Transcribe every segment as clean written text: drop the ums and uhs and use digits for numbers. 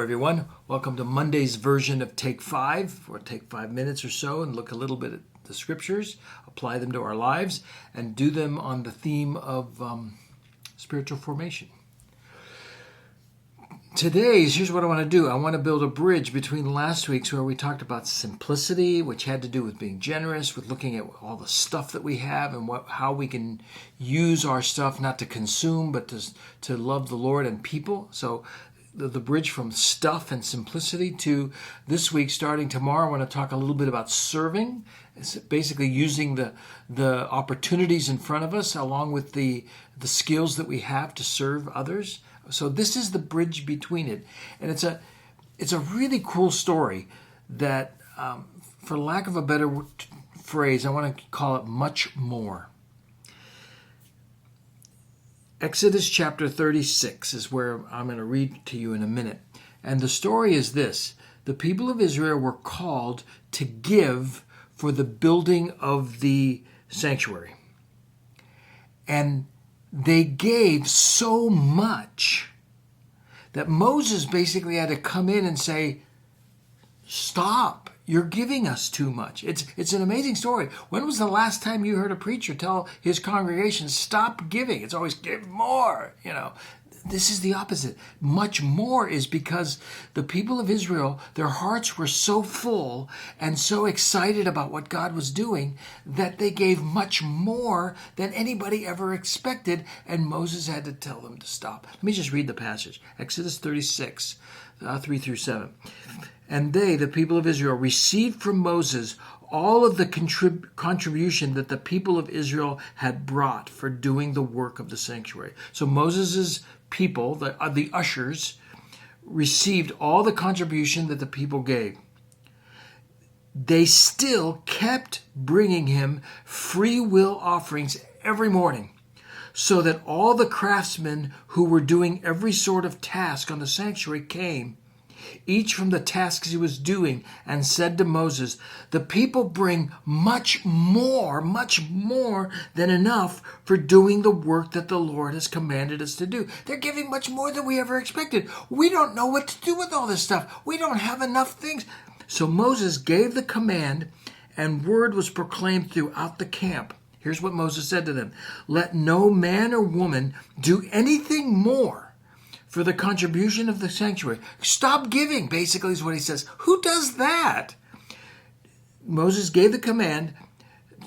everyone. Welcome to Monday's version of Take 5. We'll take 5 minutes or so and look a little bit at the scriptures, apply them to our lives, and do them on the theme of spiritual formation. Here's what I want to do. I want to build a bridge between last week's where we talked about simplicity, which had to do with being generous, with looking at all the stuff that we have and how we can use our stuff not to consume, but to love the Lord and people. So the bridge from stuff and simplicity to this week, starting tomorrow, I want to talk a little bit about serving. It's basically using the opportunities in front of us along with the skills that we have to serve others. So this is the bridge between it. And it's a really cool story that, for lack of a better phrase, I want to call it much more. Exodus chapter 36 is where I'm going to read to you in a minute. And the story is this. The people of Israel were called to give for the building of the sanctuary. And they gave so much that Moses basically had to come in and say, stop. You're giving us too much. It's an amazing story. When was the last time you heard a preacher tell his congregation, stop giving? It's always give more. This is the opposite. Much more is because the people of Israel, their hearts were so full and so excited about what God was doing that they gave much more than anybody ever expected, and Moses had to tell them to stop. Let me just read the passage. Exodus 36, 3 through 7. And they, the people of Israel, received from Moses all of the contribution that the people of Israel had brought for doing the work of the sanctuary. So Moses' people, the ushers, received all the contribution that the people gave. They still kept bringing him free will offerings every morning, so that all the craftsmen who were doing every sort of task on the sanctuary came, each from the tasks he was doing, and said to Moses, the people bring much more than enough for doing the work that the Lord has commanded us to do. They're giving much more than we ever expected. We don't know what to do with all this stuff. We don't have enough things. So Moses gave the command, and word was proclaimed throughout the camp. Here's what Moses said to them. Let no man or woman do anything more for the contribution of the sanctuary. Stop giving, basically, is what he says. Who does that? Moses gave the command,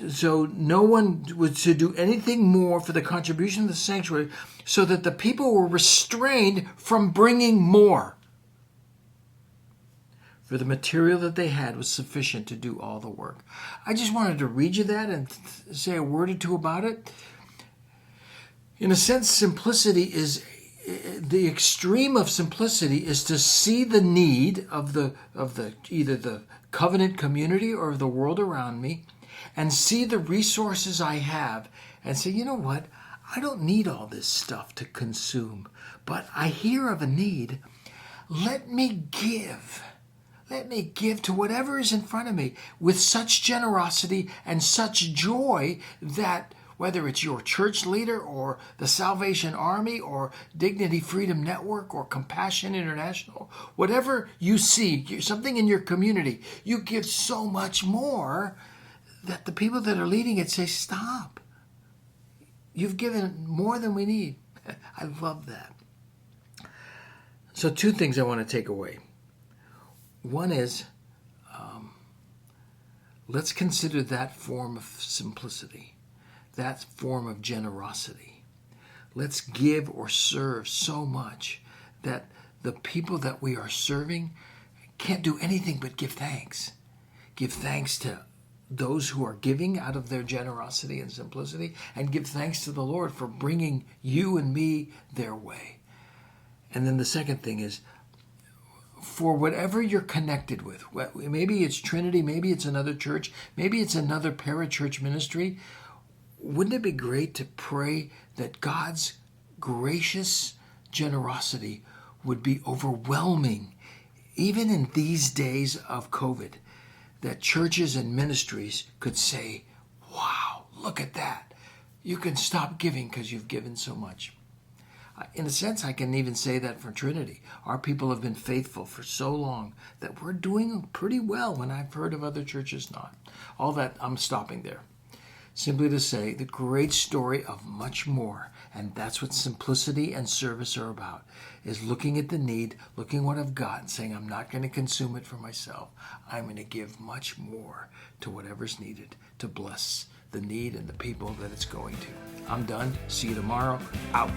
so no one was to do anything more for the contribution of the sanctuary, so that the people were restrained from bringing more. For the material that they had was sufficient to do all the work. I just wanted to read you that and say a word or two about it. In a sense, simplicity is the extreme of simplicity is to see the need of either the covenant community or the world around me, and see the resources I have and say, you know what? I don't need all this stuff to consume, but I hear of a need. Let me give. Let me give to whatever is in front of me with such generosity and such joy that whether it's your church leader or the Salvation Army or Dignity Freedom Network or Compassion International, whatever you see, something in your community, you give so much more that the people that are leading it say, stop. You've given more than we need. I love that. So 2 things I want to take away. One is, let's consider that form of simplicity, that form of generosity. Let's give or serve so much that the people that we are serving can't do anything but give thanks. Give thanks to those who are giving out of their generosity and simplicity, and give thanks to the Lord for bringing you and me their way. And then the second thing is, for whatever you're connected with, maybe it's Trinity, maybe it's another church, maybe it's another parachurch ministry, wouldn't it be great to pray that God's gracious generosity would be overwhelming, even in these days of COVID, that churches and ministries could say, wow, look at that. You can stop giving because you've given so much. In a sense, I can even say that for Trinity. Our people have been faithful for so long that we're doing pretty well when I've heard of other churches not. All that, I'm stopping there. Simply to say the great story of much more, and that's what simplicity and service are about, is looking at the need, looking what I've got, and saying I'm not going to consume it for myself. I'm going to give much more to whatever's needed to bless the need and the people that it's going to. I'm done. See you tomorrow. Out.